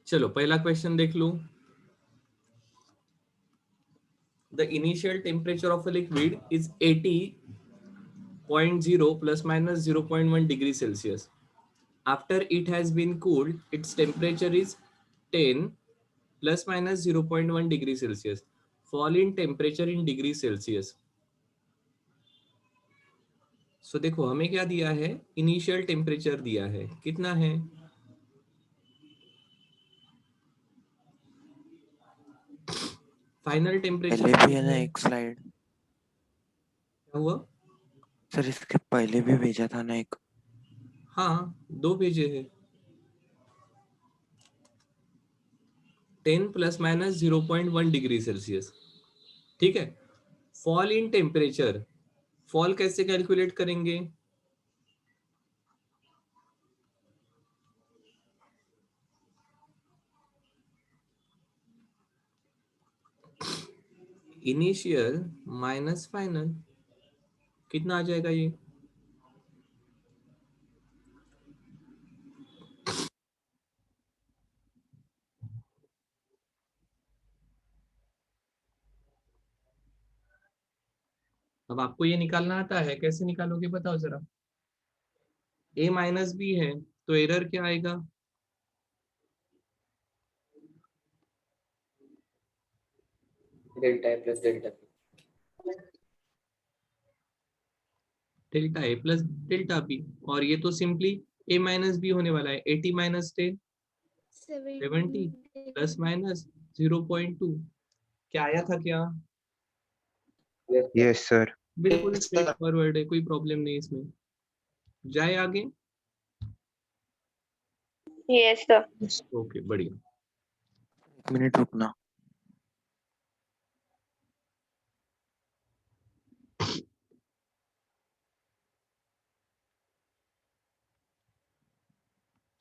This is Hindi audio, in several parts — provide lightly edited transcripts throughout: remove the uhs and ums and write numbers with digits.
चलो पहला क्वेश्चन देख लो। The initial temperature of a liquid is 80.0 plus minus 0.1 degree Celsius. After it has been cooled, its temperature is 10 plus minus 0.1 degree Celsius. Fall in temperature in degree Celsius. So देखो हमें क्या दिया है, इनिशियल टेम्परेचर दिया है, कितना है, फाइनल टेम्परेचर पहले भी है ना एक स्लाइड, क्या हुआ? सर इसके पहले भी भेजा था ना एक। हाँ 2 भेजे हैं, 10 प्लस माइनस 0.1 डिग्री सेल्सियस। ठीक है, फॉल इन टेम्परेचर, फॉल कैसे कैलकुलेट करेंगे? इनिशियल माइनस फाइनल, कितना आ जाएगा ये? अब आपको ये निकालना आता है, कैसे निकालोगे बताओ जरा। ए माइनस बी है तो एरर क्या आएगा? Delta A plus delta delta A plus delta B, और ये तो सिंपली ए माइनस बी होने वाला है, 80 माइनस 10 70 प्लस माइनस 0.2, क्या आया था क्या? Yes sir. बिल्कुल स्ट्रेट फॉरवर्ड है, कोई प्रॉब्लम नहीं इसमें। जाए आगे। Yes sir. ओके बढ़िया। एक मिनट रुकना।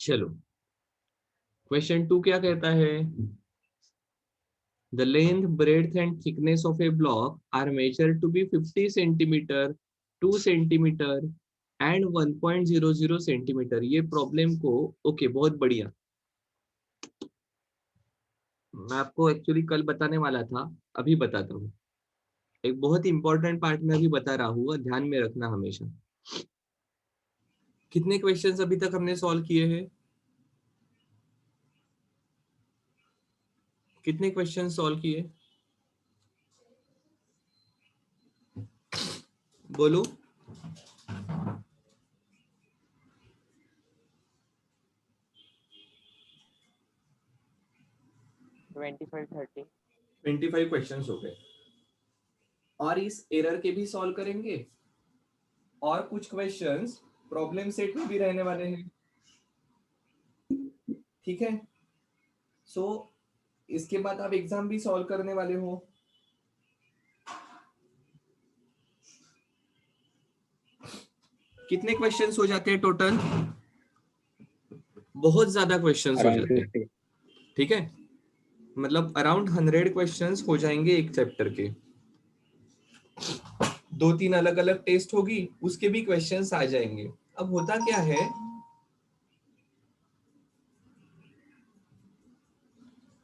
चलो क्वेश्चन 2 क्या कहता है? The length, breadth and thickness of a block are measured to be 50 centimeter, 2 centimeter and 1.00 centimeter. ये प्रॉब्लम को ओके बहुत बढ़िया, मैं आपको एक्चुअली कल बताने वाला था, अभी बताता हूँ। एक बहुत इंपॉर्टेंट पार्ट में अभी बता रहा हूँ, ध्यान में रखना हमेशा। कितने क्वेश्चंस अभी तक हमने सॉल्व किए हैं? कितने क्वेश्चन सॉल्व किए बोलो? 25 क्वेश्चंस हो गए, और इस एरर के भी सॉल्व करेंगे, और कुछ क्वेश्चंस प्रॉब्लम सेट में भी रहने वाले हैं। ठीक है, सो इसके बाद आप एग्जाम भी सॉल्व करने वाले हो। कितने क्वेश्चंस हो जाते हैं टोटल? बहुत ज्यादा क्वेश्चंस हो जाते हैं। ठीक है, मतलब अराउंड 100 क्वेश्चंस हो जाएंगे एक चैप्टर के। 2-3 अलग अलग टेस्ट होगी, उसके भी क्वेश्चंस आ जाएंगे। अब होता क्या है,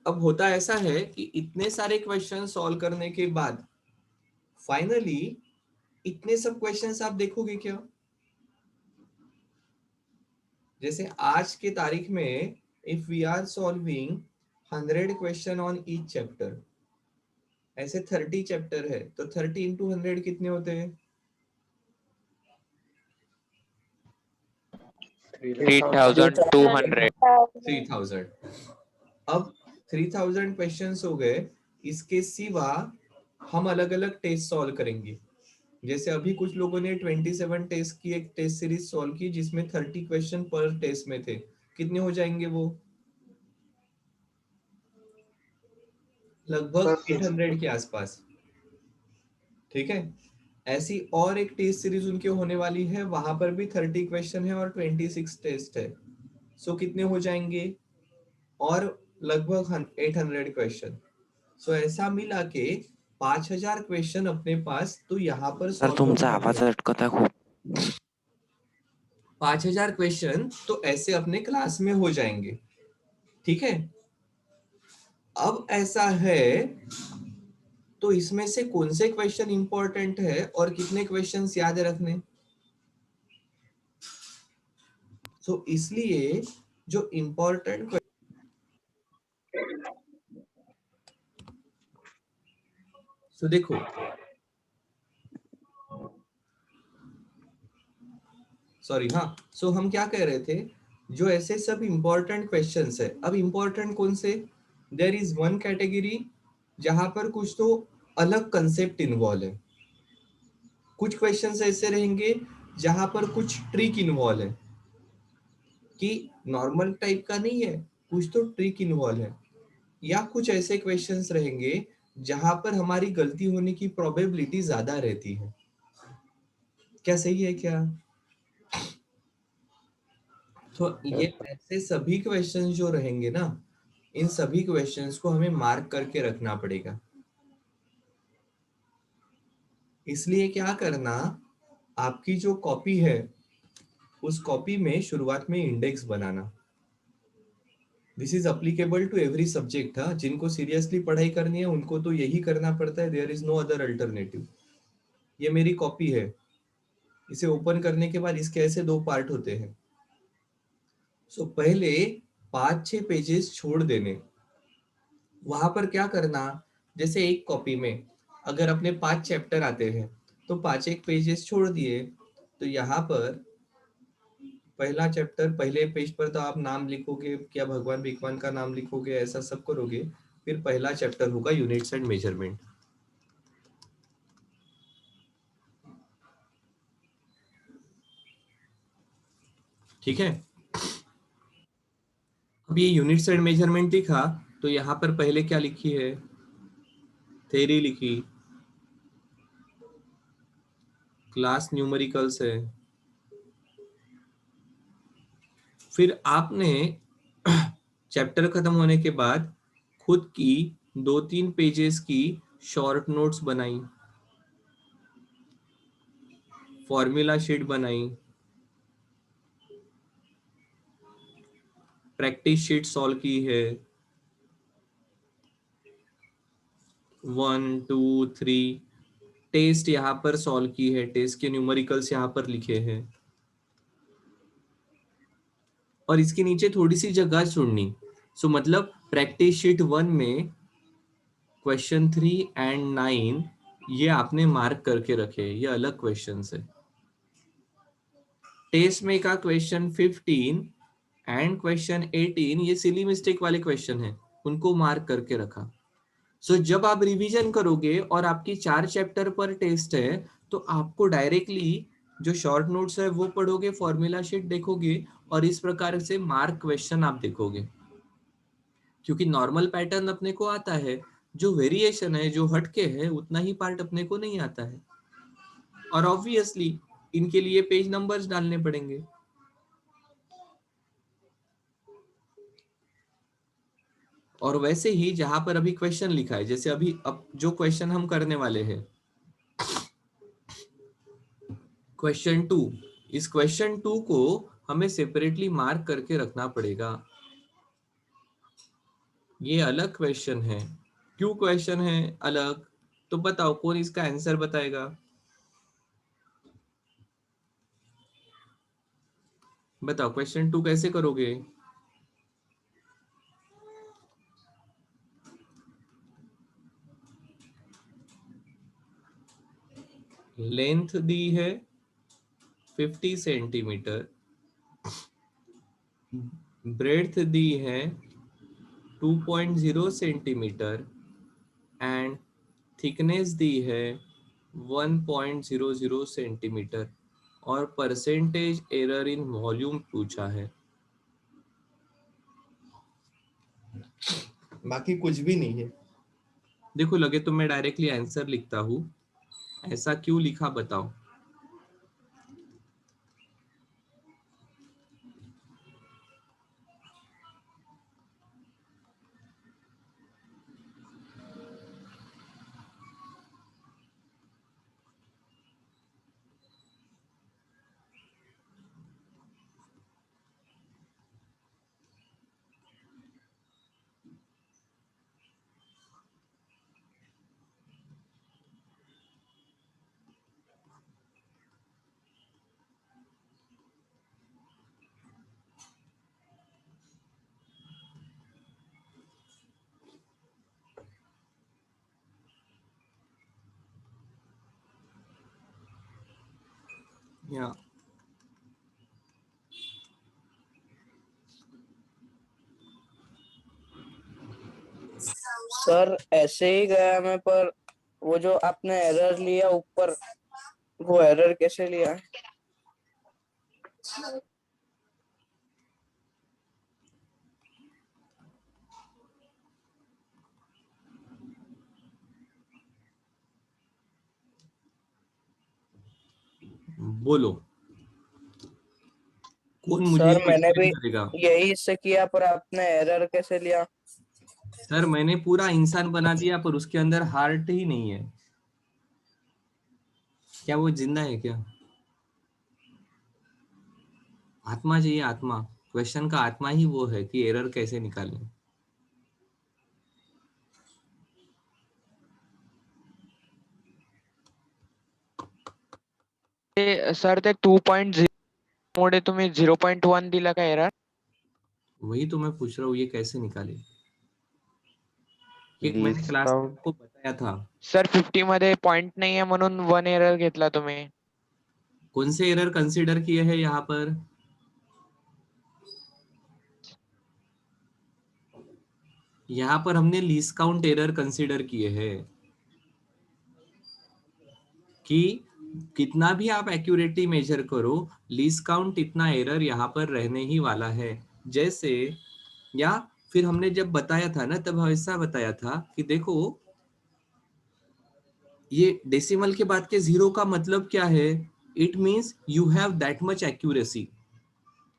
अब होता ऐसा है कि इतने सारे क्वेश्चन सॉल्व करने के बाद फाइनली इतने सब क्वेश्चंस आप देखोगे क्या? जैसे आज के तारीख में if we are solving 100 question on each chapter, ऐसे 30 चैप्टर है तो 30 इंटू 100 कितने होते हैं? 3200। 3000। अब 3000 क्वेश्चंस हो गए, इसके सिवा हम अलग अलग टेस्ट सॉल्व करेंगे। जैसे अभी कुछ लोगों ने 27 टेस्ट की एक टेस्ट सीरीज सॉल्व की जिसमें 30 क्वेश्चन पर टेस्ट में थे, कितने हो जाएंगे वो? लगभग 800 के आसपास। ठीक है, ऐसी और एक टेस्ट सीरीज उनके होने वाली है, वहां पर भी 30 क्वेश्चन है और 26 टेस्ट है। सो कितने हो जाएंगे? और लगभग 800 क्वेश्चन। सो ऐसा मिला के 5000 क्वेश्चन अपने पास तो यहाँ पर सर सॉल्व तुमचा होने आवाज वाले। अटकत आहे खूप। 5000 क्वेश्चन तो ऐसे अपने क्लास में हो जाएंगे। ठीक है, अब ऐसा है तो इसमें से कौन से क्वेश्चन इंपॉर्टेंट है और कितने क्वेश्चंस याद रखने। तो इसलिए जो इंपॉर्टेंट देखो सॉरी हाँ, सो हम क्या कह रहे थे, जो ऐसे सब इंपॉर्टेंट क्वेश्चंस है। अब इंपॉर्टेंट कौन से, देयर इज वन कैटेगरी जहां पर कुछ तो अलग कंसेप्ट इन्वॉल्व है, कुछ क्वेश्चंस ऐसे रहेंगे जहां पर कुछ ट्रिक इन्वॉल्व है कि नॉर्मल टाइप का नहीं है, कुछ तो ट्रिक इन्वॉल्व है, या कुछ ऐसे क्वेश्चंस रहेंगे जहां पर हमारी गलती होने की प्रोबेबिलिटी ज्यादा रहती है। क्या सही है क्या। तो ये ऐसे सभी क्वेश्चंस जो रहेंगे ना, इन सभी क्वेश्चंस को हमें मार्क करके रखना पड़ेगा। इसलिए क्या करना, आपकी जो कॉपी है उस कॉपी में शुरुआत में इंडेक्स बनाना। This is applicable to every subject. हाँ, जिनको सीरियसली पढ़ाई करनी है उनको तो यही करना पड़ता है, there is no other alternative. ये मेरी कॉपी है, इसे ओपन करने के बाद इसके ऐसे दो पार्ट होते हैं। सो पहले 5-6 पेजेस छोड़ देने, वहां पर क्या करना, जैसे एक कॉपी में अगर अपने 5 चैप्टर आते हैं तो 5 एक पेजेस छोड़ दिए, तो यहाँ पर पहला चैप्टर पहले पेज पर तो आप नाम लिखोगे, क्या भगवान भगवान का नाम लिखोगे, ऐसा सब करोगे। फिर पहला चैप्टर होगा यूनिट्स एंड मेजरमेंट। ठीक है। अब ये यूनिट्स एंड मेजरमेंट लिखा, तो यहाँ पर पहले क्या लिखी है, थ्योरी लिखी, क्लास न्यूमेरिकल्स है। फिर आपने चैप्टर खत्म होने के बाद खुद की 2-3 पेजेस की शॉर्ट नोट्स बनाई, फॉर्मूला शीट बनाई, प्रैक्टिस शीट सॉल्व की है, 1 2 3 टेस्ट यहाँ पर सॉल्व की है, टेस्ट के न्यूमेरिकल्स यहाँ पर लिखे हैं। और इसके नीचे थोड़ी सी जगह छोड़नी। सो मतलब प्रैक्टिस शीट 1 में क्वेश्चन 3 एंड 9 ये आपने मार्क करके रखे, ये अलग क्वेश्चन है। टेस्ट में का क्वेश्चन 15 एंड क्वेश्चन 18 ये सिली मिस्टेक वाले क्वेश्चन है, उनको मार्क करके रखा। सो जब आप रिवीजन करोगे और आपकी 4 चैप्टर पर टेस्ट है, तो आपको डायरेक्टली जो शॉर्ट नोट्स है वो पढ़ोगे, फॉर्मूला शीट देखोगे और इस प्रकार से मार्क क्वेश्चन आप देखोगे। क्योंकि नॉर्मल पैटर्न अपने को आता है, जो वेरिएशन है, जो हटके है, उतना ही पार्ट अपने को नहीं आता है। और ऑब्वियसली इनके लिए पेज नंबर्स डालने पड़ेंगे। और वैसे ही जहां पर अभी क्वेश्चन लिखा है, जैसे अभी अब जो क्वेश्चन हम करने वाले हैं, क्वेश्चन 2, इस क्वेश्चन 2 को हमें सेपरेटली मार्क करके रखना पड़ेगा। ये अलग क्वेश्चन है। क्यों क्वेश्चन है अलग, तो बताओ कौन इसका आंसर बताएगा। बताओ क्वेश्चन 2 कैसे करोगे। लेंथ दी है 50 सेंटीमीटर, ब्रेड्थ दी है 2.0 सेंटीमीटर एंड थिकनेस दी है 1.00 सेंटीमीटर और परसेंटेज एरर इन वॉल्यूम पूछा है। बाकी कुछ भी नहीं है। देखो लगे तो मैं डायरेक्टली आंसर लिखता हूँ, ऐसा क्यों लिखा बताओ। या सर ऐसे ही गया मैं, पर वो जो आपने एरर लिया ऊपर, वो एरर कैसे लिया? बोलो, कौन मुझे सर मैंने एक्सप्लेन भी करेगा? यही से किया, पर आपने एरर कैसे लिया? सर मैंने पूरा इंसान बना दिया पर उसके अंदर हार्ट ही नहीं है। क्या वो जिंदा है क्या? आत्मा चाहिए, आत्मा। क्वेश्चन का आत्मा ही वो है कि एरर कैसे निकालें। सर ते 2.0 मुळे तुम्ही 0.1 दिला का एरर? वही तो मैं पूछ रहा हूँ, ये कैसे निकाले? एक मैंने लीस्ट क्लास में काउंट आपको बताया था। सर 50 मध्ये पॉइंट नाहीये म्हणून 1 एरर घेतला तुम्ही. कौन से एरर कंसीडर किए हैं यहाँ पर? यहाँ पर हमने लीस्ट काउंट एरर कंसीडर किए हैं कि कितना भी आप एक्यूरेटली मेजर करो, लीस्ट काउंट इतना एरर यहाँ पर रहने ही वाला है। जैसे, या फिर हमने जब बताया था ना, तब ऐसा बताया था कि देखो, ये डेसिमल के बाद के जीरो का मतलब क्या है? It means you have that much accuracy.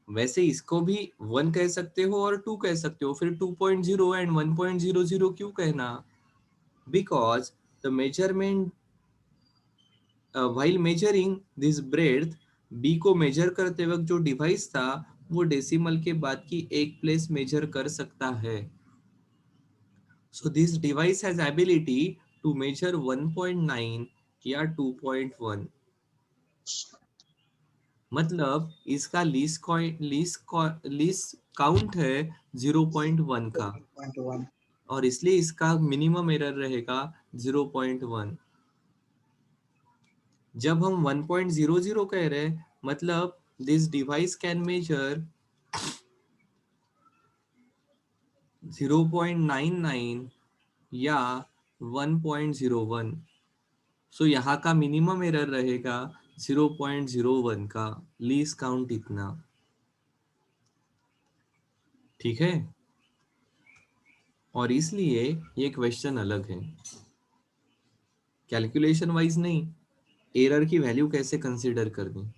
वैसे इसको भी 1 कह सकते हो और 2 कह सकते हो, फिर 2.0 एंड 1.00 क्यों कहना? Because the measurement, while measuring this breadth, B को मेजर करते वक्त जो डिवाइस था वो डेसिमल के बाद की एक प्लेस मेजर कर सकता है। So this device has ability to measure 1.9 या 2.1। मतलब इसका लीस्ट काउंट है 0.1 का, और इसलिए इसका मिनिमम एरर रहेगा 0.1। जब हम 1.00 कह रहे हैं, मतलब दिस डिवाइस कैन मेजर 0.99 या 1.01। सो यहाँ का मिनिमम एरर रहेगा 0.01 का, लीस्ट काउंट इतना। ठीक है, और इसलिए ये क्वेश्चन अलग है, कैलकुलेशन वाइज नहीं, एरर की वैल्यू कैसे कंसीडर करनी।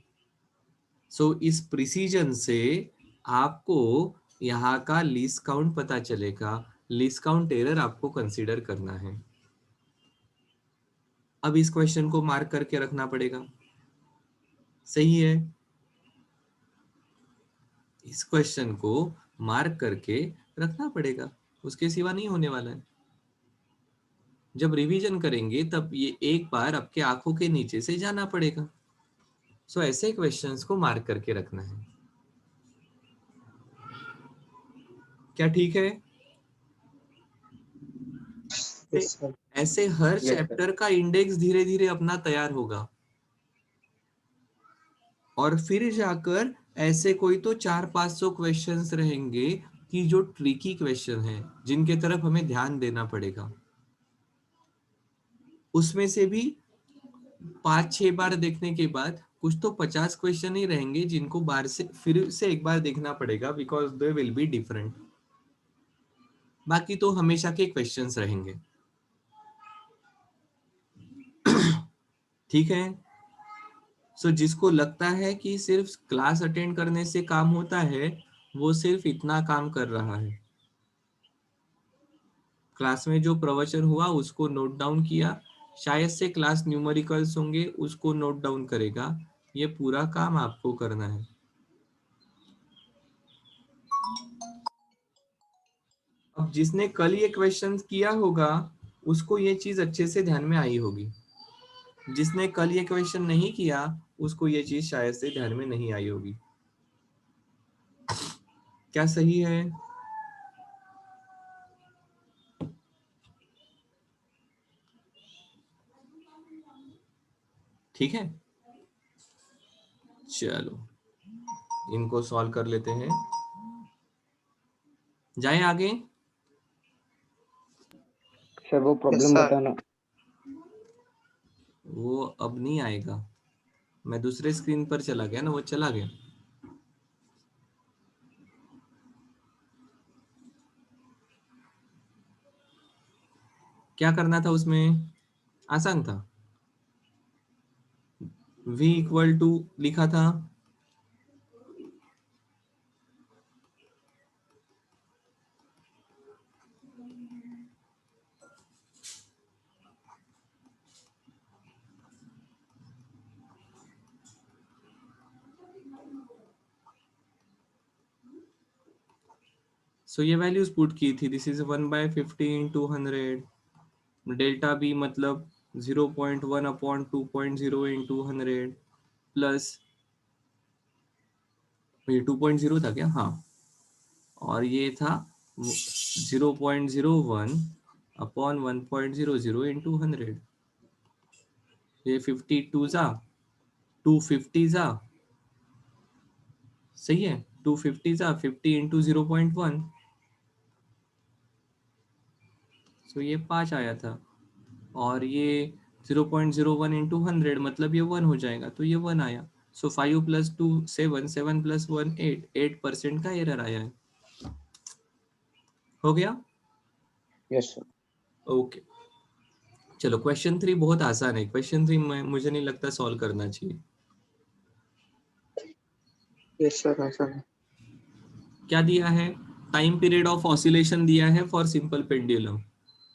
सो इस प्रिसीजन से आपको यहाँ का लीस्ट काउंट पता चलेगा, लीस्ट काउंट एरर आपको कंसीडर करना है। अब इस क्वेश्चन को मार्क करके रखना पड़ेगा, सही है? इस क्वेश्चन को मार्क करके रखना पड़ेगा, उसके सिवा नहीं होने वाला है। जब रिवीजन करेंगे तब ये एक बार आपके आंखों के नीचे से जाना पड़ेगा। सो ऐसे क्वेश्चंस को मार्क करके रखना है। क्या ठीक है? ऐसे हर चैप्टर का इंडेक्स धीरे धीरे अपना तैयार होगा, और फिर जाकर ऐसे कोई तो 400-500 क्वेश्चंस रहेंगे कि जो ट्रिकी क्वेश्चन है, जिनके तरफ हमें ध्यान देना पड़ेगा। उसमें से भी 5-6 बार देखने के बाद कुछ तो 50 क्वेश्चन ही रहेंगे जिनको बार से फिर से एक बार देखना पड़ेगा, because they will be different. बाकी तो हमेशा के क्वेश्चंस रहेंगे। ठीक है? सो जिसको लगता है कि सिर्फ क्लास अटेंड करने से काम होता है, वो सिर्फ इतना काम कर रहा है। क्लास में जो प्रवचन हुआ उसको नोट डाउन किया, शायद से क्लास न्यूमेरिकल्स होंगे उसको नोट डाउन करेगा, ये पूरा काम आपको करना है। अब जिसने कल ये क्वेश्चन किया होगा उसको ये चीज अच्छे से ध्यान में आई होगी, जिसने कल ये क्वेश्चन नहीं किया उसको ये चीज शायद से ध्यान में नहीं आई होगी। क्या सही है? ठीक है, चलो इनको सॉल्व कर लेते हैं, जाए आगे। सर वो प्रॉब्लम बताना। वो अब नहीं आएगा, मैं दूसरे स्क्रीन पर चला गया ना, वो चला गया। क्या करना था उसमें, आसान था। v इक्वल टू लिखा था सो ये वैल्यूज पुट की थी, this is 1/50 into 100, delta B मतलब 0.1 अपॉन 2.0 इंटू 100 प्लस ये 2.0 था क्या, हाँ, और ये था 0.01 अपॉन 1.00 इंटू 100, ये 52 जा 250 जा, सही है, 250 जा 50 इंटू 0.1, सो ये 5 आया था, और ये 0.01 इंटू 100 मतलब ये 1 हो जाएगा, तो ये 1 आया। सो 5 प्लस 2 7, 7 प्लस 1 8, 8% का एरर आया है। हो गया? Yes sir. ओके, चलो क्वेश्चन 3 बहुत आसान है, क्वेश्चन 3 मुझे नहीं लगता सॉल्व करना चाहिए। यस सर आसान है। क्या दिया है, टाइम पीरियड ऑफ ऑसिलेशन दिया है for simple pendulum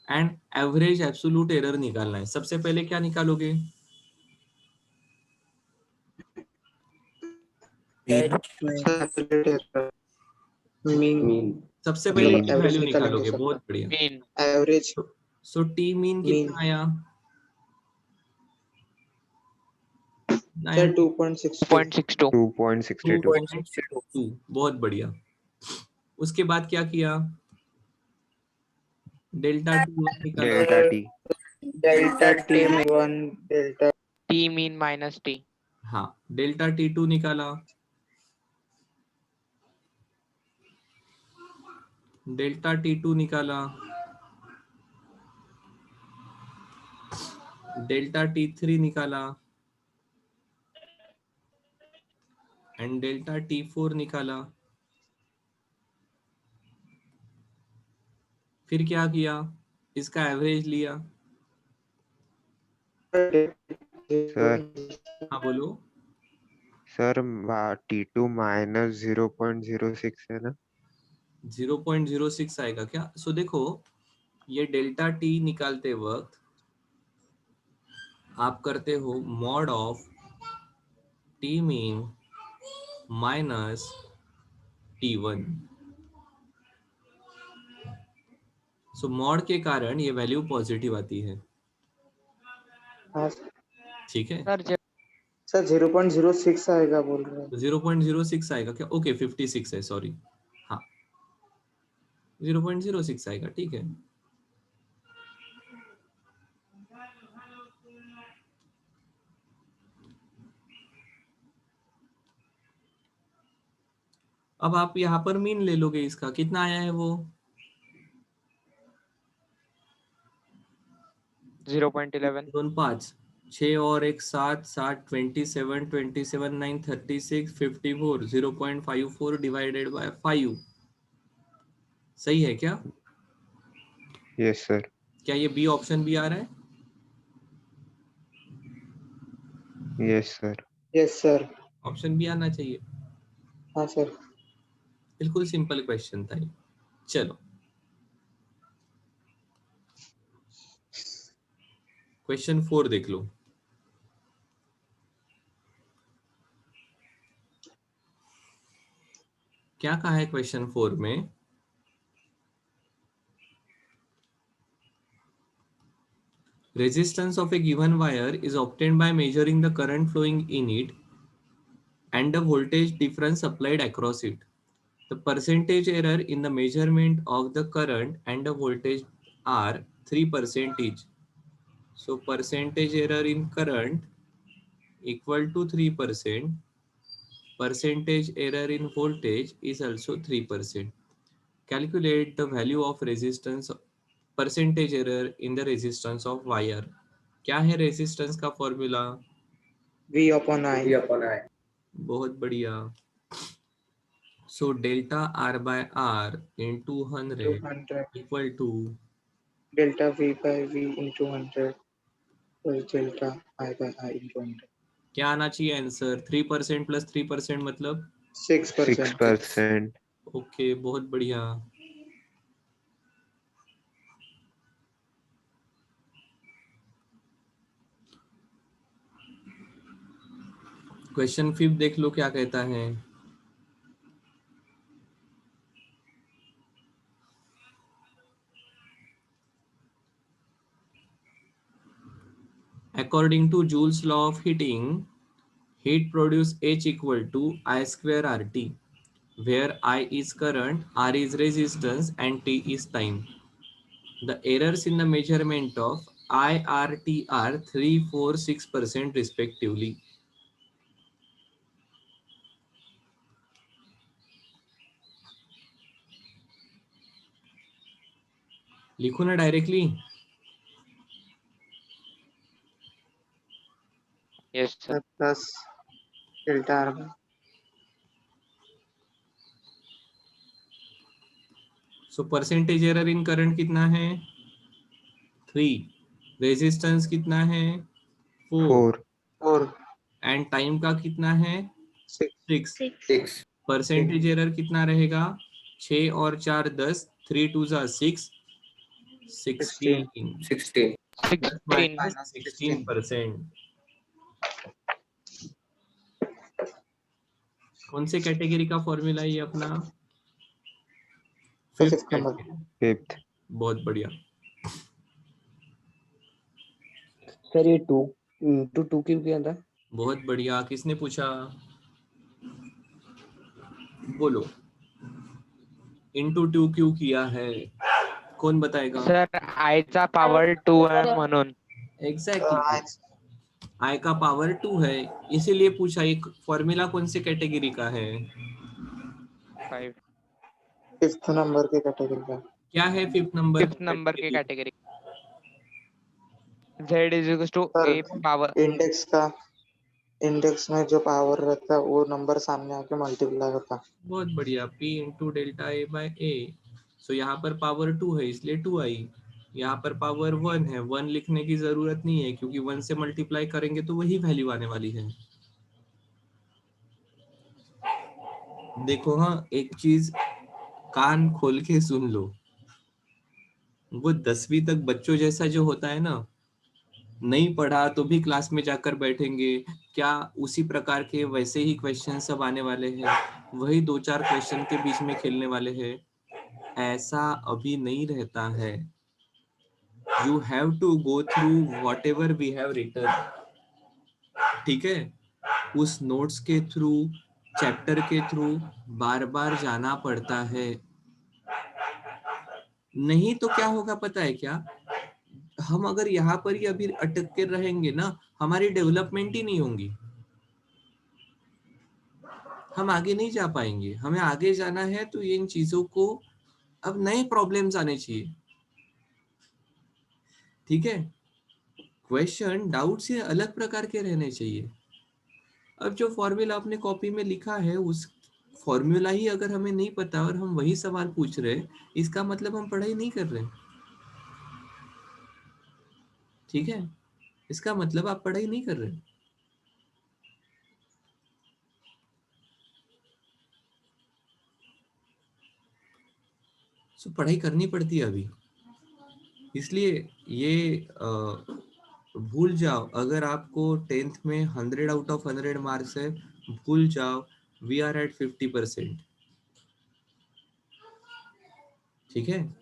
and average absolute error निकालना है। सबसे पहले क्या निकालोगे, मीन। सबसे पहले मीन। टी वैल्यू निकालोगे, बहुत बढ़िया। Mean average so T mean कितना आया, सर 2.62। 2.62 2.62 2.62, बहुत बढ़िया। उसके बाद क्या किया, डेल्टा टी निकाला, delta T delta T 1 delta T mean minus T हाँ, डेल्टा T2 निकाला, डेल्टा T2 निकाला, डेल्टा T3 निकाला एंड डेल्टा T4 निकाला। फिर क्या किया, इसका एवरेज लिया। सर हाँ बोलो, सर T2 माइनस 0.06 है ना। 0.06 आएगा क्या, सो देखो ये डेल्टा टी निकालते वक्त आप करते हो mod of T mean minus T1, so mod के कारण ये वैल्यू पॉजिटिव आती है, ठीक है। सर 0.06 आएगा बोल रहे हैं। 0.06 आएगा क्या, ओके 56 है, सॉरी, हाँ 0.06 आएगा, ठीक है। अब आप यहाँ पर मीन ले लोगे, इसका कितना आया है वो 0.11 2 5 6 और 1 7 7 27 27 9 36 54 0.54 डिवाइडेड बाय 5, सही है क्या, यस सर। क्या ये बी ऑप्शन भी आ रहा है, yes sir. Yes sir. Option भी आना चाहिए, हाँ सर। बिल्कुल सिंपल क्वेश्चन था ये। चलो क्वेश्चन 4 देख लो, क्या कहा है क्वेश्चन 4 में, resistance of a given wire is obtained by measuring the current flowing in it and the voltage difference applied across it. The percentage error in the measurement of the current and the voltage are 3% each. So percentage error in current equal to 3% percentage error in voltage is also 3%. Calculate the value of resistance percentage error in the resistance of wire. क्या है resistance का formula? V/I. बहुत बढ़िया. So delta R by R into 100 200 equal to delta V by V into 100 plus delta I by I into 100. क्या आना चाहिए आंसर? 3% प्लस 3% मतलब 6%. 6%. ओके, बहुत बढ़िया. क्वेश्चन 5 देख लो क्या कहता है. According to Joule's law of heating, heat produced H equal to I square RT, where I is current, R is resistance, and T is time. The errors in the measurement of I, R, T are 3, 4, 6% respectively. लिखो ना directly. Yes, sir. Plus delta R by. So percentage error in current कितना है? 3. रेजिस्टेंस कितना है? 4. 4. 4. एंड टाइम का कितना है? 6. 6. परसेंटेज एरर कितना रहेगा? 6 और 4 10. 3 2 जा 6. 16. 16. minus 16%. कौन से कैटेगरी का फॉर्मूला है ये अपना? Fifth number. 5th. बहुत बढ़िया. सर ये 2 into 2 क्यों किया था? बहुत बढ़िया. किसने पूछा? बोलो. इंटू 2 क्यों किया है? कौन बताएगा? सर I चा पावर 2 आहे म्हणून. एग्जैक्टली. I का पावर 2 है इसीलिए पूछा. एक फॉर्मूला कौन से कैटेगरी का है? 5. फिफ्थ नंबर के कैटेगरी का. क्या है फिफ्थ नंबर? 5th नंबर के category. Z is equals to sir A power. Index में जो पावर रहता है वो नंबर सामने आके मल्टीप्लाई होता है. बहुत बढ़िया. P into delta a by ए. सो यहाँ पर पावर 2 है इसलिए 2 आई. यहाँ पर पावर 1 है. 1 लिखने की जरूरत नहीं है क्योंकि 1 से मल्टीप्लाई करेंगे तो वही वैल्यू आने वाली है. देखो हाँ, एक चीज कान खोल के सुन लो. वो 10वीं तक बच्चों जैसा जो होता है ना, नहीं पढ़ा तो भी क्लास में जाकर बैठेंगे, क्या उसी प्रकार के वैसे ही क्वेश्चन सब आने वाले हैं, वही 2-4 क्वेश्चन के बीच में खेलने वाले हैं. ऐसा अभी नहीं रहता है. You have to go through whatever we have written. ठीक है, उस नोट्स के थ्रू, चैप्टर के थ्रू बार बार जाना पड़ता है. नहीं तो क्या होगा पता है क्या? हम अगर यहाँ पर ही अभी अटक के रहेंगे ना, हमारी डेवलपमेंट ही नहीं होंगी. हम आगे नहीं जा पाएंगे. हमें आगे जाना है तो इन चीजों को अब नए प्रॉब्लम्स आने चाहिए. ठीक है, क्वेश्चन डाउट से अलग प्रकार के रहने चाहिए. अब जो फॉर्मूला आपने कॉपी में लिखा है उस फॉर्मूला ही अगर हमें नहीं पता और हम वही सवाल पूछ रहे, इसका मतलब हम पढ़ाई नहीं कर रहे. ठीक है, इसका मतलब आप पढ़ाई नहीं कर रहे. सो पढ़ाई करनी पड़ती है अभी. इसलिए ये भूल जाओ. अगर आपको 10th में 100 आउट ऑफ 100 मार्क्स है, भूल जाओ. We are at 50%. ठीक है.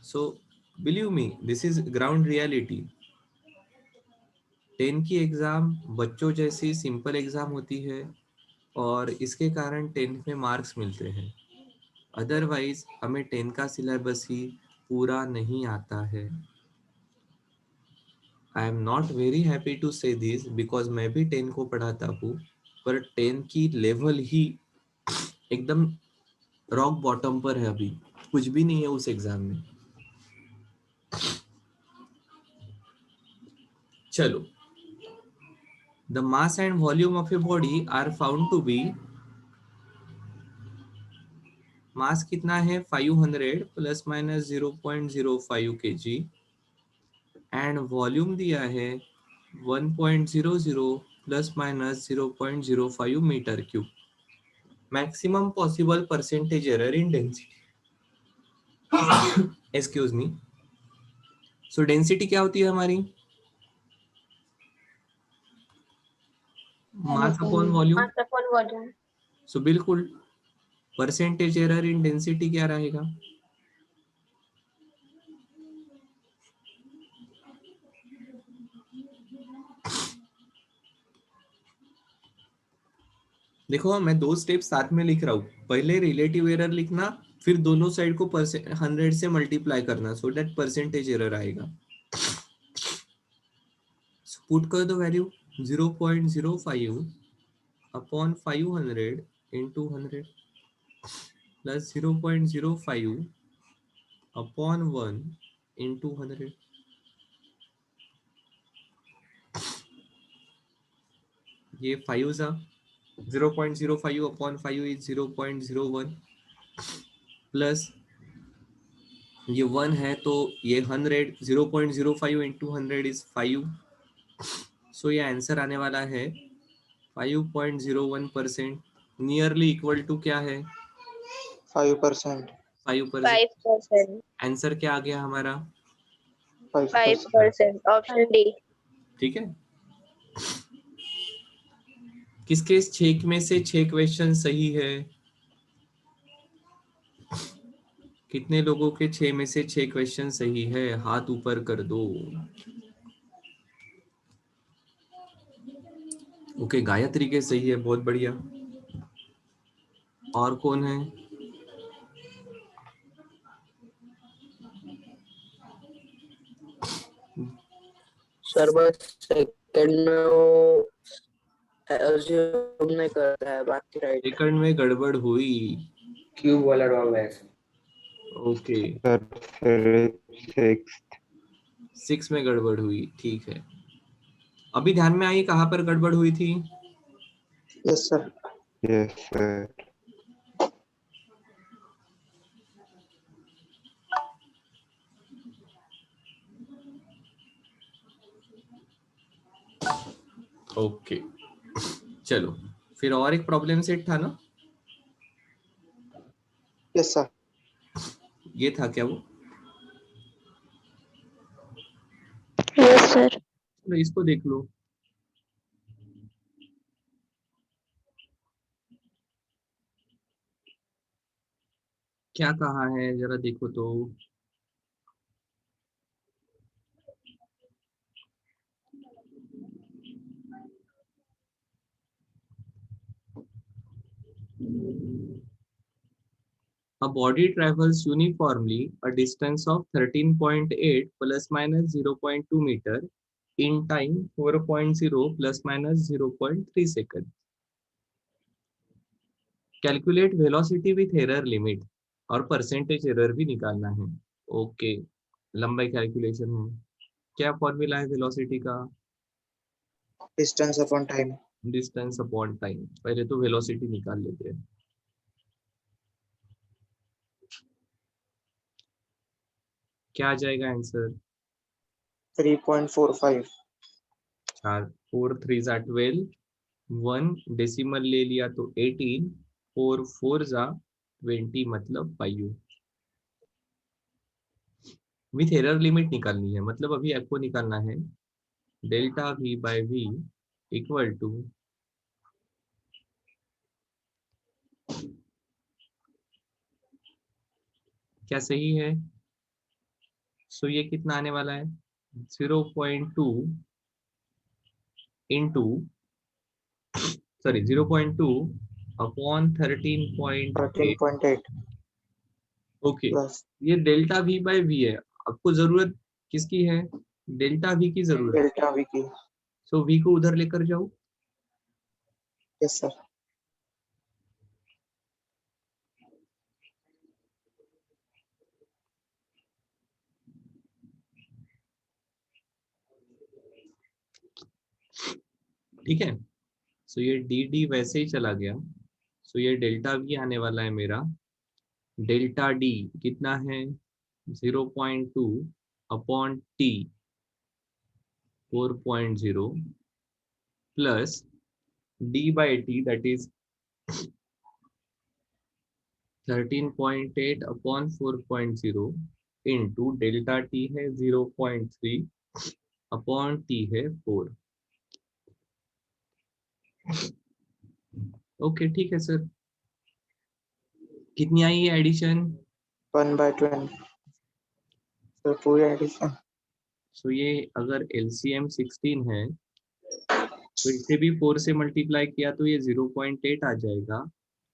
So believe me, this is ground reality. 10 की एग्जाम बच्चों जैसी सिंपल एग्जाम होती है और इसके कारण 10th में मार्क्स मिलते हैं. अदरवाइज हमें 10 का सिलेबस ही पूरा नहीं आता है. I am not very happy to say this because मैं भी 10 को पढ़ाता हूँ. पर 10 की लेवल ही एकदम रॉक बॉटम पर है, अभी कुछ भी नहीं है उस एग्जाम में। चलो, the mass and volume of a body are found to be, mass कितना है 500 plus minus 0.05 kg and volume दिया है 1.00 प्लस minus 0.05 metre cube. Maximum possible percentage error in density, excuse me. So density क्या होती है हमारी, मास अपॉन वॉल्यूम। सो बिल्कुल परसेंटेज एरर इन डेंसिटी क्या रहेगा, देखो मैं 2 स्टेप साथ में लिख रहा हूँ, पहले रिलेटिव एरर लिखना, फिर दोनों साइड को 100 से मल्टीप्लाई करना, सो दैट परसेंटेज एरर आएगा। पुट कर दो value 0.05 upon 500 into 100 plus 0.05 upon 1 into 100। ये 5 सा 0.05 अपॉन 5 इज 0.01 प्लस ये 1 है तो ये 100, 0.05 इंटू 100 इज 5। सो ये आंसर आने वाला है 5.01%, नियरली इक्वल टू क्या है 5%। 5%। आंसर क्या आ गया हमारा 5%। Option D. ठीक है। किसके 6 में से 6 क्वेश्चन सही है, कितने लोगों के 6 में से 6 क्वेश्चन सही है, हाथ ऊपर कर दो। ओके, गायत्री के सही है, बहुत बढ़िया। और कौन है, सर बस सेकंड में वो assume नहीं करता है, बाकी राइट है। सेकंड में गड़बड़ हुई, क्यूब वाला रॉन्ग है। ओके सर फिर 6 में गड़बड़ हुई, ठीक है। अभी ध्यान में आई कहाँ पर गड़बड़ हुई थी, yes sir. Yes sir. Okay चलो, फिर और एक प्रॉब्लम सेट था ना, यस सर। ये था क्या वो, यस सर। चलो इसको देख लो। क्या कहा है जरा देखो तो, A body travels uniformly a distance of 13.8 plus minus 0.2 meter in time 4.0 plus minus 0.3 seconds. Calculate velocity with error limit और परसेंटेज एरर भी निकालना है। ओके, लंबाई कैलकुलेशन है, क्या फॉर्मूला है वेलोसिटी का, distance upon time. Distance upon time. पहले तो वेलोसिटी निकाल लेते हैं, क्या आ जाएगा आंसर 3.45। 4 3 12, 1 डेसिमल ले लिया तो 18, 4 4 20 मतलब 5। विथ एरर लिमिट निकालनी है, मतलब अभी आपको निकालना है delta v by v equal to क्या सही है, सो ये कितना आने वाला है 0.2 into, sorry 0.2 upon 13.8। 13.8 okay, plus ये डेल्टा v बाय v है, आपको जरूरत किसकी है, डेल्टा v की जरूरत, डेल्टा वी की। सो v को उधर लेकर जाओ, Yes, sir. ठीक है, सो ये डी डी वैसे ही चला गया, सो ये डेल्टा वी आने वाला है मेरा। डेल्टा डी कितना है 0.2 upon T 4.0 plus D by T that is 13.8 upon 4.0 into delta T है 0.3 अपॉन टी है 4। ओके ठीक है सर, कितनी आई है एडिशन? 1/20. सर पूरी एडिशन. सो ये अगर एलसीएम 16 है तो इसे भी 4 से मल्टीप्लाई किया तो ये 0.8 आ जाएगा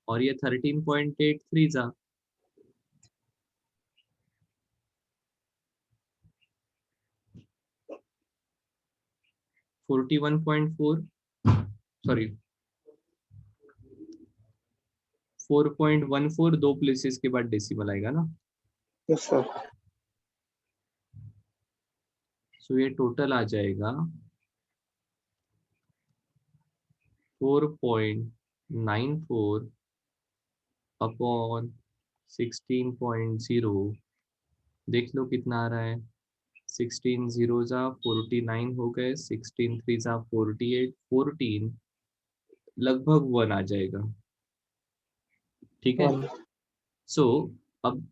और ये 13.83 जा 41.4 सॉरी 4.14 दो प्लेसेस के बाद डेसिमल आएगा ना। Yes, sir. सो ये टोटल आ जाएगा 4.94 अपॉन 16.0, देख लो कितना आ रहा है। 16 जीरो जा 49 हो गए, 16 थ्री जा 48, 14 लगभग 1 आ जाएगा। ठीक है, 1. सो अब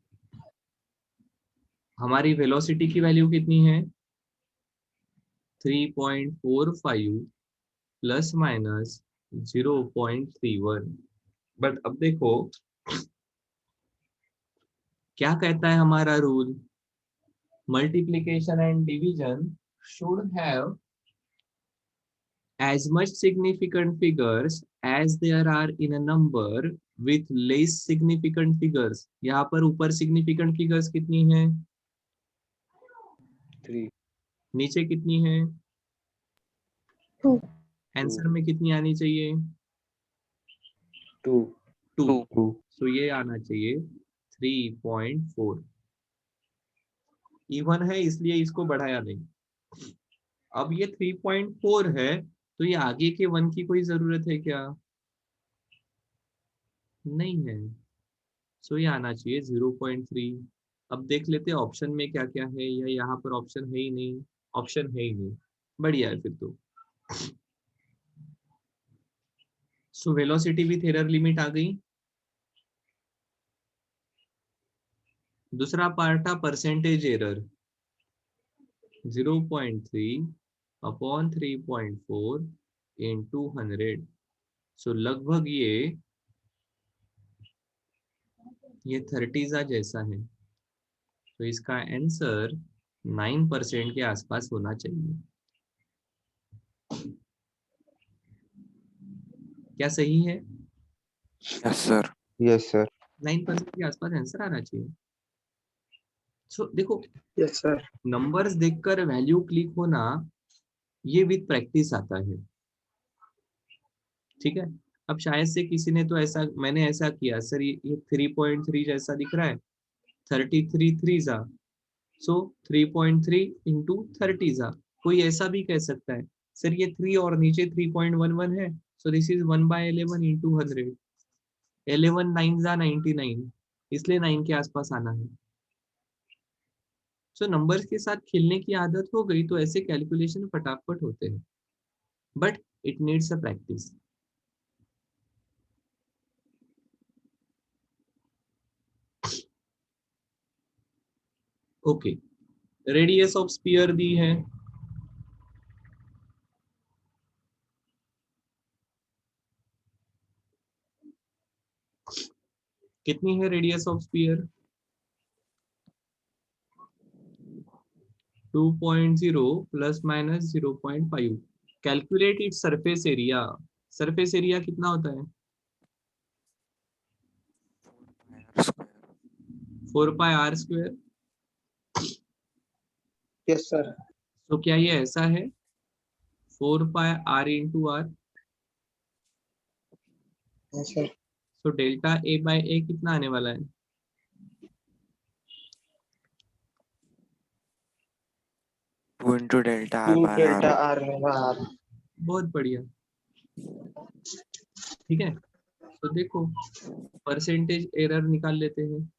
हमारी वेलोसिटी की वैल्यू कितनी है 3.45 प्लस माइनस 0.31। बट अब देखो क्या कहता है हमारा rule, multiplication and division should have as much significant figures as there are in a number with less significant figures। यहाँ पर ऊपर significant figures कितनी है 3. नीचे कितनी है 2. आंसर में कितनी आनी चाहिए 2. 2। 2. सो ये आना चाहिए 3.4। इवन है इसलिए इसको बढ़ाया नहीं। अब ये 3.4 है तो ये आगे के 1 की कोई जरूरत है क्या, नहीं है। सो ये आना चाहिए 0.3। अब देख लेते हैं ऑप्शन में क्या क्या है, या यहाँ पर ऑप्शन है ही नहीं, ऑप्शन है ही नहीं, बढ़िया है फिर तो। So velocity with error limit आ गई। दूसरा पार्ट था percentage error 0.3 upon 3.4 into 100। So लगभग ये 30 जैसा है, तो इसका आंसर 9% के आसपास होना चाहिए। क्या सही है? Yes, sir. Yes, sir. 9% के आसपास आंसर आना चाहिए। सो देखो Yes, sir. नंबर्स देखकर वैल्यू क्लिक होना ये विद प्रैक्टिस आता है। ठीक है, अब शायद से किसी ने तो ऐसा, मैंने ऐसा किया सर ये 3.3 जैसा दिख रहा है, 33 3 जा, सो 3.3 इंटू 30 जा। कोई ऐसा भी कह सकता है सर ये 3 और नीचे 3.11 है, सो दिस इज 1/11 इंटू 100। 11 9 जा 99, इसलिए 9 के आसपास आना है। सो नंबर्स के साथ खेलने की आदत हो गई तो ऐसे कैलकुलेशन फटाफट होते हैं, but it needs a practice. Okay, radius of sphere दी है, कितनी है radius of sphere 2.0 plus minus 0.5। Calculate it surface area. Surface area कितना होता है 4πr²। Yes, sir. तो क्या ये ऐसा है 4πr into r? yes sir, so delta a by a कितना आने वाला है? 2 into delta r 2 by delta r. r होगा r, बहुत बढ़िया, ठीक है। तो देखो परसेंटेज एरर निकाल लेते हैं।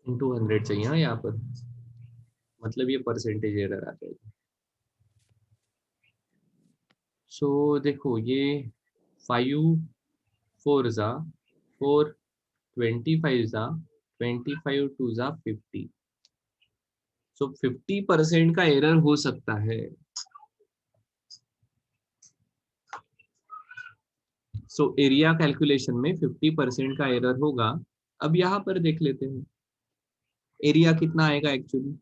इंटू 100 चाहिए हाँ यहाँ पर, मतलब ये परसेंटेज एरर आ जाएगा। सो देखो ये 5 4 जा 4, 25 जा 25 2 जा 50। सो 50% का एरर हो सकता है। सो एरिया कैलकुलेशन में 50% का एरर होगा। अब यहाँ पर देख लेते हैं एरिया कितना आएगा एक्चुअली,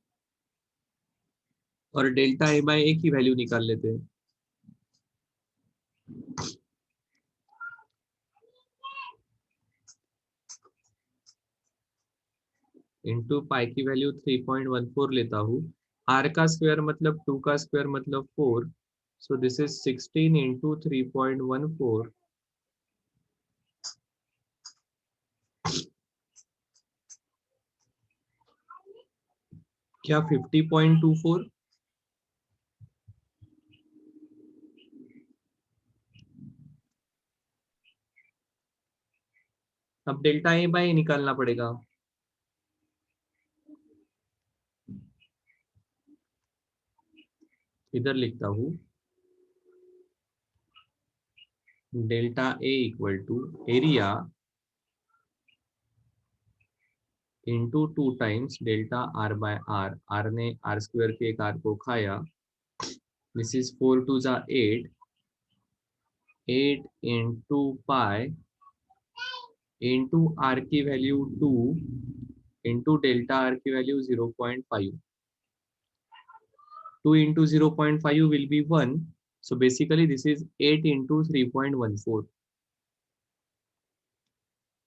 और डेल्टा ए बाय ए की वैल्यू निकाल लेते हैं। इंटू पाई की वैल्यू 3.14 लेता हूँ। आर का स्क्वायर मतलब 2 का स्क्वायर मतलब 4। So this is 16 into 3.14। क्या 50.24? अब डेल्टा ए बाय निकालना पड़ेगा। इधर लिखता हूँ delta A equal to area into 2 times delta R by R. R ने आर स्क्वायर के एक आर को खाया। दिस इज 4 2 जा 8, 8 इंटू पाई इंटू आर की वैल्यू 2 इंटू डेल्टा आर की value 0.5। 2 into 0.5 will be 1. So basically this is 8 into 3.14.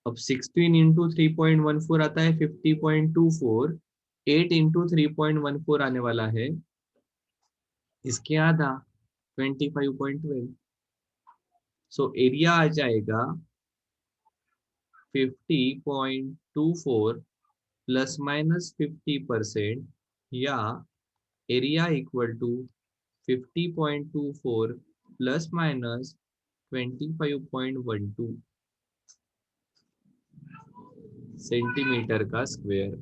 अब 16 into 3.14 आता है 50.24। 8 into 3.14 आने वाला है इसके आधा 25.12। सो एरिया आ जाएगा 50.24 प्लस माइनस 50%, या area equal to 50.24 plus minus 25.12 centimetre का स्क्वायर।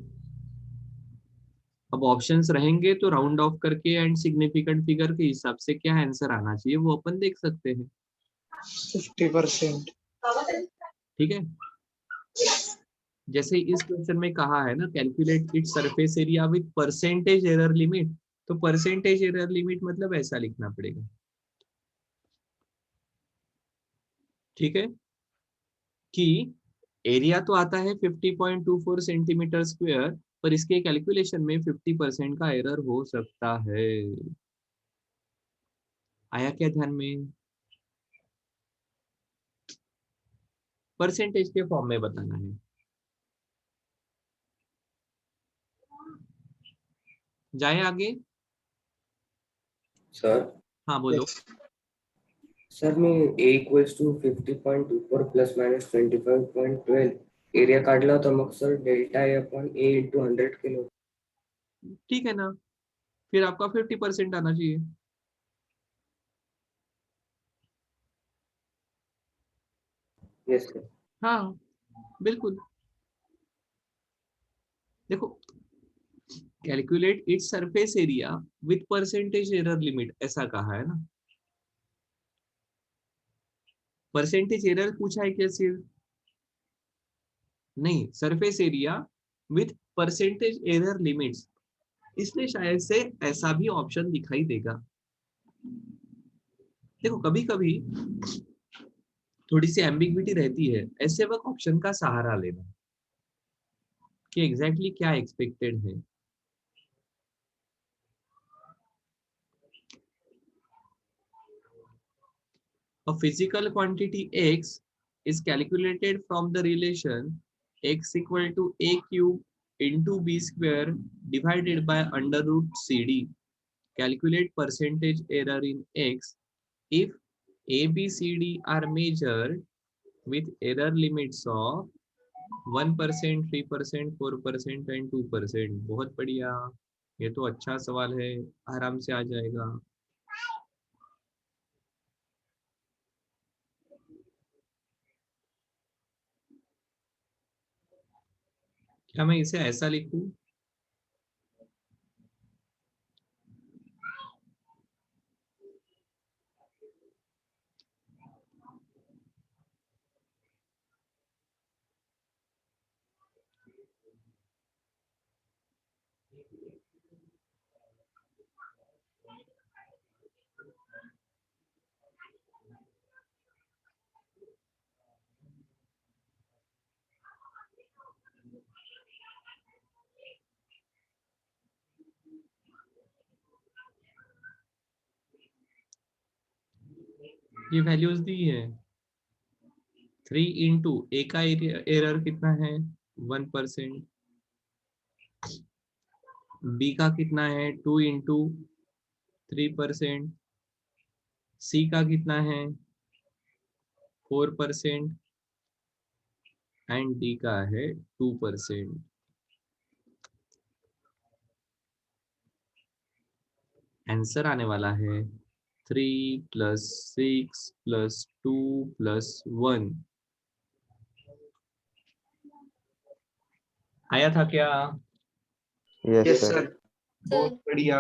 अब ऑप्शंस रहेंगे तो राउंड ऑफ करके एंड सिग्निफिकेंट फिगर के हिसाब से क्या आंसर आना चाहिए वो अपन देख सकते हैं। 50%, ठीक है, जैसे इस क्वेश्चन में कहा है ना calculate it surface area with percentage error limit, तो परसेंटेज एरर लिमिट मतलब ऐसा लिखना पड़ेगा। ठीक है, कि एरिया तो आता है 50.24 सेंटीमीटर स्क्वायर, पर इसके कैलकुलेशन में 50% का एरर हो सकता है। आया क्या ध्यान में? परसेंटेज के फॉर्म में बताना है। जाए आगे। सर हाँ बोलो। yes, सर मी A equals to 50.24 plus minus 25.12 area काढला होता मग sir delta A upon A into 100 kilo. ठीक है ना, फिर आपका 50% आना चाहिए। Yes sir. हाँ बिल्कुल। देखो calculate it surface area with percentage error limit ऐसा कहा है ना। परसेंटेज एरर पूछा है क्या सिर्फ? नहीं, surface area with percentage error limits, इसलिए शायद से ऐसा भी ऑप्शन दिखाई देगा। देखो कभी कभी थोड़ी सी एम्बिग्विटी रहती है, ऐसे वक्त ऑप्शन का सहारा लेना कि एग्जैक्टली क्या एक्सपेक्टेड है। A physical quantity x is calculated from the relation x equal to a cube into b square divided by under root cd. Calculate percentage error in x if a, b, c, d are measured with error limits of 1%, 3%, 4% and 2%. बहुत बढ़िया, ये तो अच्छा सवाल है, आराम से आ जाएगा। क्या मैं इसे ऐसा लिखूं? ये वैल्यूज दी है। 3 इंटू ए का एरर कितना है 1%, बी का कितना है 2 इंटू 3%, सी का कितना है 4% एंड डी का है 2%। आंसर आने वाला है 3 + 6 + 2 + 1। आया था क्या? Yes, Yes, sir. sir. बहुत बढ़िया।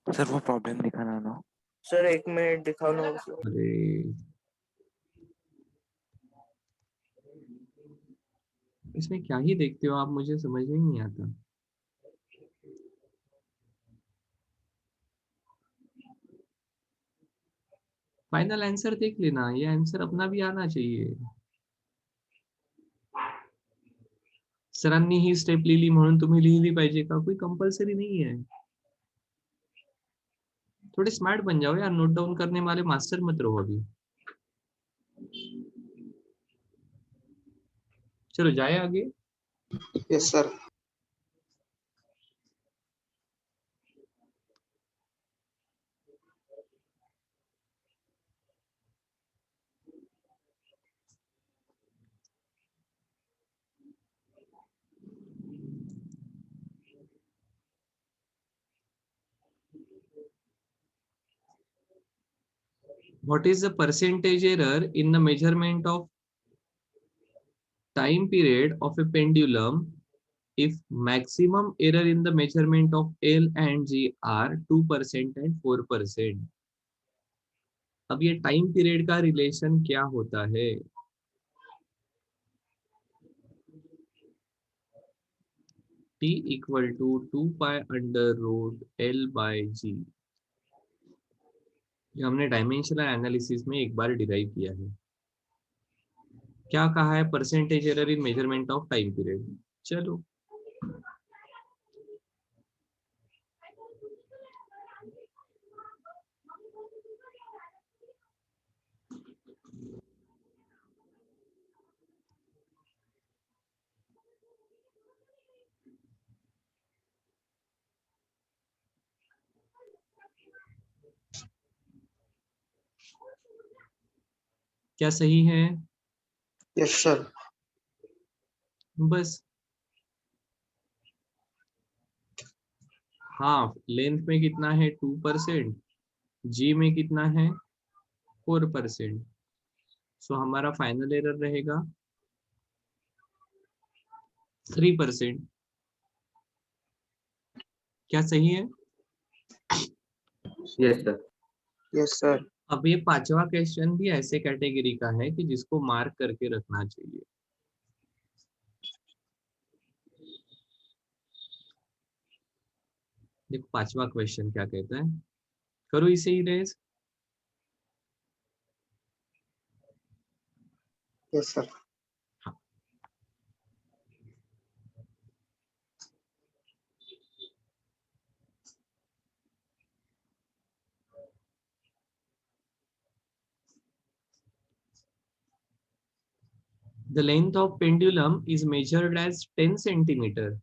सर वो प्रॉब्लम दिखाना ना। सर 1 मिनट दिखाओ ना उसको। अरे इसमें क्या ही देखते हो आप, मुझे समझ में नहीं आता। फाइनल आंसर देख लेना, ये आंसर अपना भी आना चाहिए। सरांनी ही स्टेप लिहिली म्हणून तुम्ही लिहिली पाहिजे का? कोई कंपल्सरी नहीं है। थोड़े स्मार्ट बन जाओ यार, नोट डाउन करने वाले मास्टर मत रहो अभी। चलो जाए आगे। Yes, sir. What is the percentage error in the measurement of time period of a pendulum if maximum error in the measurement of L and G are 2% and 4%? अब ये टाइम पीरियड का रिलेशन क्या होता है? T equal to 2 pi under root L by G। ये हमने डायमेंशनल एनालिसिस में एक बार डिराइव किया है। क्या कहा है? Percentage error in measurement of time period. चलो क्या सही है? Yes, sir. बस हाफ लेंथ में कितना है 2%, जी में कितना है 4%। सो हमारा फाइनल एरर रहेगा 3%। क्या सही है? Yes, sir. Yes, sir. अब ये पांचवा क्वेश्चन भी ऐसे कैटेगरी का है कि जिसको मार्क करके रखना चाहिए। देखो पांचवा क्वेश्चन क्या कहता है, करो इसे ही raise. Yes, sir. The length of pendulum is measured as 10 centimeter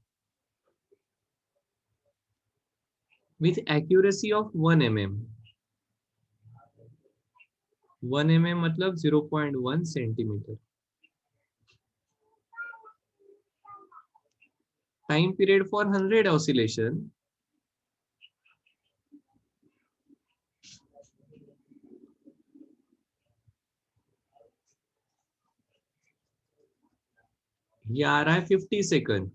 with accuracy of 1 mm. 1 mm मतलब 0.1 centimeter. Time period for 100 oscillation ये आ रहा है 50 second.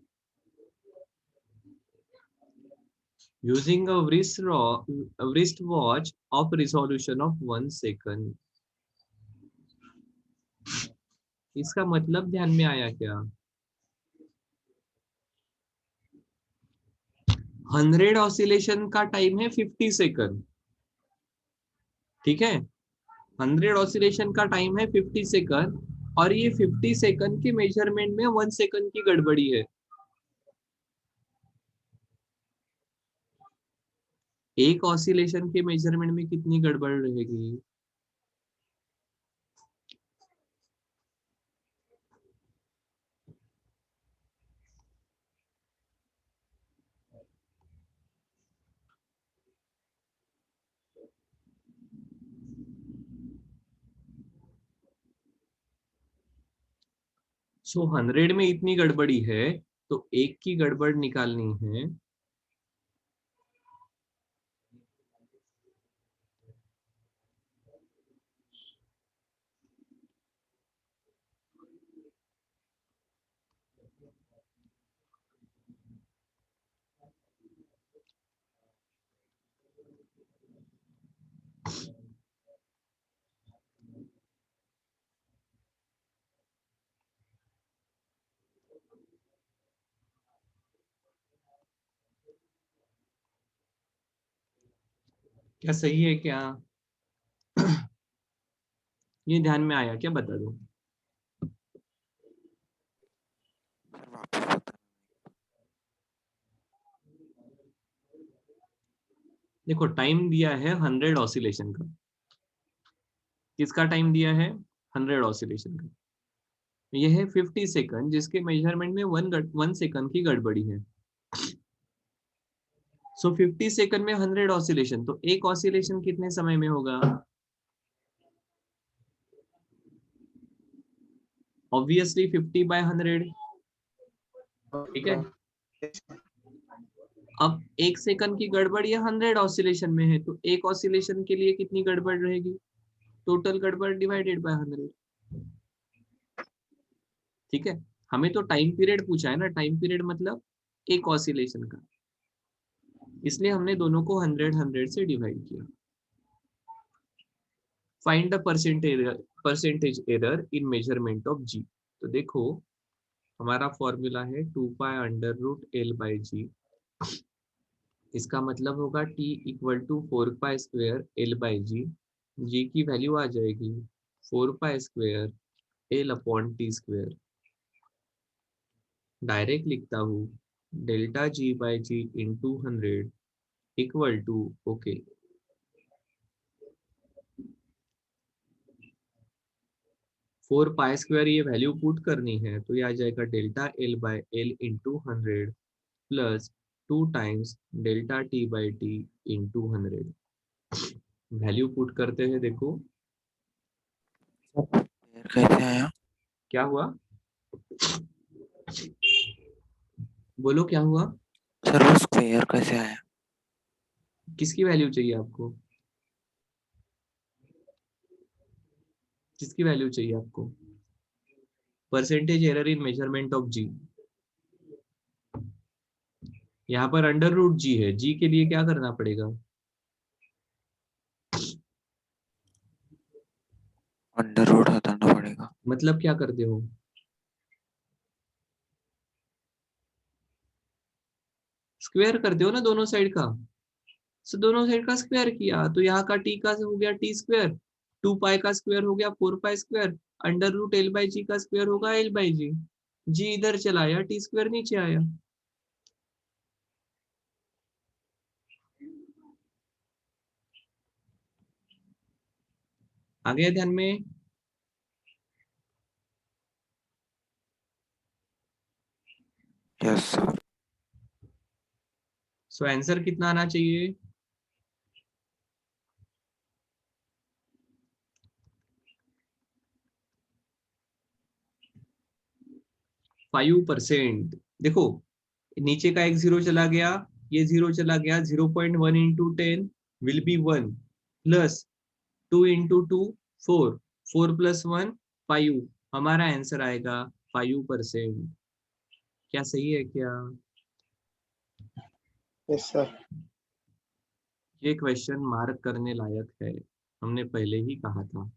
Using a wrist watch of resolution of 1 second. इसका मतलब ध्यान में आया क्या? 100 ऑसिलेशन का टाइम है 50 सेकंड. ठीक है, 100 ऑसिलेशन का टाइम है 50 सेकंड और ये 50 सेकंड के मेजरमेंट में 1 सेकंड की गड़बड़ी है. एक ऑसिलेशन के मेजरमेंट में कितनी गड़बड़ रहेगी? सो 100 में इतनी गड़बड़ी है तो एक की गड़बड़ निकालनी है. क्या सही है क्या? ये ध्यान में आया क्या, बता दो. सर वापस बता। देखो टाइम दिया है 100 ऑसिलेशन का. किसका टाइम दिया है? 100 ऑसिलेशन का. यह है 50 सेकंड जिसके मेजरमेंट में 1 सेकंड की गड़बड़ी है. सो 50 सेकंड में 100 ऑसिलेशन, तो एक ऑसिलेशन कितने समय में होगा? ऑब्वियसली 50/100. ठीक है, अब 1 सेकंड की गड़बड़ या 100 ऑसिलेशन में है तो एक ऑसिलेशन के लिए कितनी गड़बड़ रहेगी? टोटल गड़बड़ डिवाइडेड बाय 100. ठीक है, हमें तो टाइम पीरियड पूछा है ना. टाइम पीरियड मतलब एक ऑसिलेशन का, इसलिए हमने दोनों को 100 से डिवाइड किया. Find the percentage error in measurement of g. तो देखो हमारा फॉर्मूला है 2π√L/g. इसका मतलब होगा t = 4π² L/g. g की वैल्यू आ जाएगी 4π² L/t². डायरेक्ट लिखता हूँ ΔG/g × 100 = ओके 4π² ये वैल्यू पुट करनी है तो ये आ जाएगा ΔL/L × 100 plus 2 times ΔT/t × 100. Value put करते हैं. देखो स्क्वायर कैसे आया? क्या हुआ, बोलो क्या हुआ. सर वो स्क्वायर कैसे आया? किसकी वैल्यू चाहिए आपको? किसकी वैल्यू चाहिए आपको? Percentage error in measurement of g. यहाँ पर √g है. जी के लिए क्या करना पड़ेगा? अंडर रूट हटाना पड़ेगा. मतलब क्या करते हो? स्क्वायर करते हो ना दोनों साइड का. सो दोनों साइड का स्क्वायर किया तो यहाँ का t का हो गया t². 2π का स्क्वायर हो गया 4π². √L/g का स्क्वायर होगा L/g. जी इधर चला आया, t² नीचे आया. आ गया ध्यान में? Yes sir. सो आंसर कितना आना चाहिए? 5%। देखो नीचे का एक जीरो चला गया, ये जीरो चला गया, 0.1 into 10 will be 1 plus 2 into 2 4, 4 plus 1 5। हमारा आंसर आएगा 5%। क्या सही है क्या? Yes sir. ये क्वेश्चन मार्क करने लायक है, हमने पहले ही कहा था।